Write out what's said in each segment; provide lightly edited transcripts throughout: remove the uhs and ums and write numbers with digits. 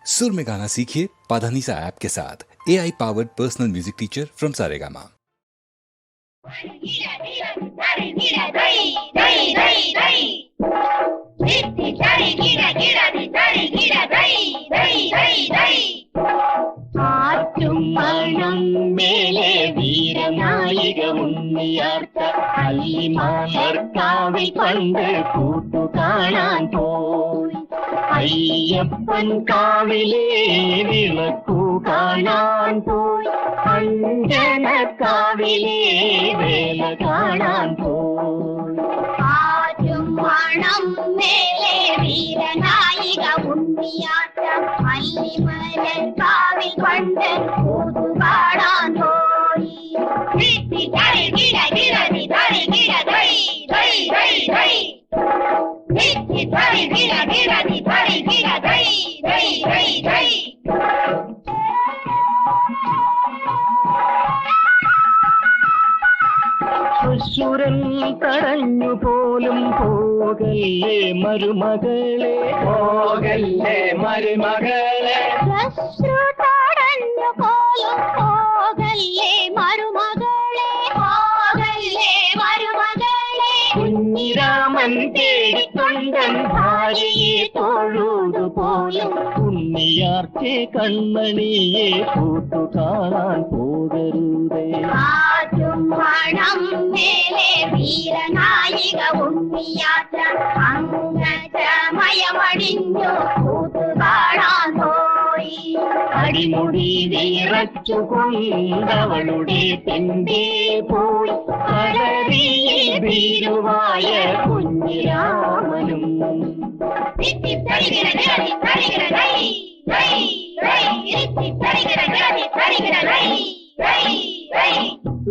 सुर में गाना सीखिए पाधानीसा ऐप के साथ। AI powered personal music teacher from Saregama. മേലെ വീരനായിക ഉണ്ണിയാർത്ത അല്ലിമാലർക്കാവിൽ പണ്ട് കൂട്ടു കാണാൻ പോയി. അയ്യപ്പൻ കാവിലെ വിളക്കു കാണാൻ പോയി. അഞ്ജനക്കാവിലെ വേല കാണാൻ പോയി. ആറ്റും മണം മേലെ വീരനായിക ഉണ്ണിയാർത്ത അല്ലിമലർക്കാവിൽ പണ്ട് കൂട്ടു കാണാൻ പോയി. അസുരൻ തടഞ്ഞു പോലും പോകല്ലേ മരുമകളെ, പോകല്ലേ മരുമകളെ. തടഞ്ഞു പോലും പോകല്ലേ മരുമകളെ, പോകല്ലേ മരുമകളെ. കുഞ്ഞിരാമൻ തേടിക്കൊണ്ടൻ ഭാര്യയെ തൊഴുതു പോലും ഉണ്ണിയാർച്ചെ കൺമണിയെ കൂട്ടു കാണാൻ പോകരുതേ. ആറ്റും മണം മേലെ വീരനായിക ഉണ്ണിയാർച്ച അംഗമയമടിഞ്ഞു കൂട്ടു കാണാൻ പോയി. അടിമുടി വിറച്ചു കൊണ്ടവളുടെ പെണ്ടേ പോയി. അലറിയെ ഭീരുവായ കുഞ്ഞിരാമനും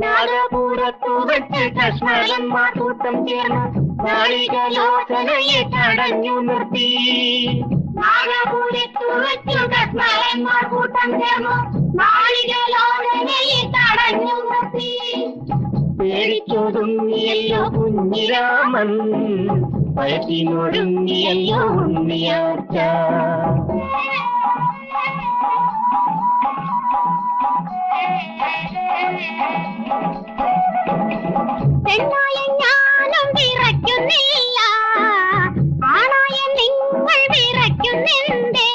നാഗപുരത്തു വെച്ച് കശ്മലന്മാർ കൂട്ടം ചേർന്ന് നാളികലോചനയെ തടഞ്ഞു നിർത്തി. നാഗപുരത്തു വെച്ചു കശ്മലന്മാർ കൂട്ടം ചേർന്നു നാളികലോചനയെ തടഞ്ഞു നിർത്തി. പേടിച്ചൊതുങ്ങിയല്ലോ കുഞ്ഞിരാമൻ, പയറ്റിനൊടുങ്ങിയല്ലോ ഉണ്ണിയാർച്ച. പെണ്ണായ ഞാനും വിറയ്ക്കുന്നില്ല, ആണായ നിങ്ങൾ വിറയ്ക്കുന്നുണ്ടേ.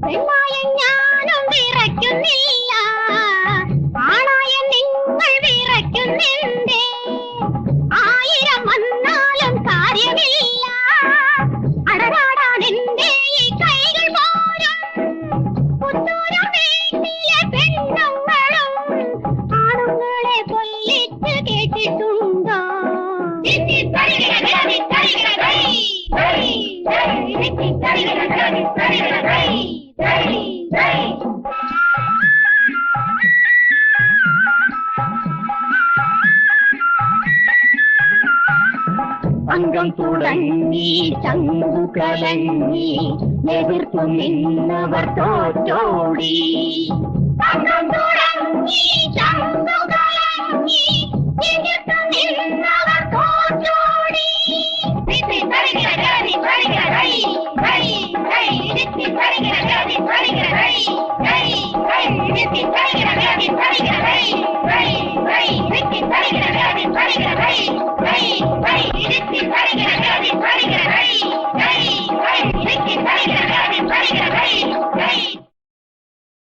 പെണ്ണായ ഞാനും വിറയ്ക്കുന്നില്ല, ആണായ നിങ്ങൾ വിറയ്ക്കുന്നുണ്ടേ. ആയിരം വന്നാലും കാര്യമില്ല, അടരാടാൻ എന്റെ ഈ കൈകൾ പോരും. പുത്തൂരം വീട്ടിലെ പെണ്ണുങ്ങളും ആണുങ്ങളെ കൊല്ലിച്ച് കേട്ടിട്ടുണ്ടോ? അംഗം തുടങ്ങി ചങ്കു കലങ്ങി എതിർത്തു നിന്നവർ തോറ്റോടി. അംഗം തുടങ്ങി ചങ്കു കലങ്ങി എതിർത്തു നിന്നവർ തോറ്റോടി.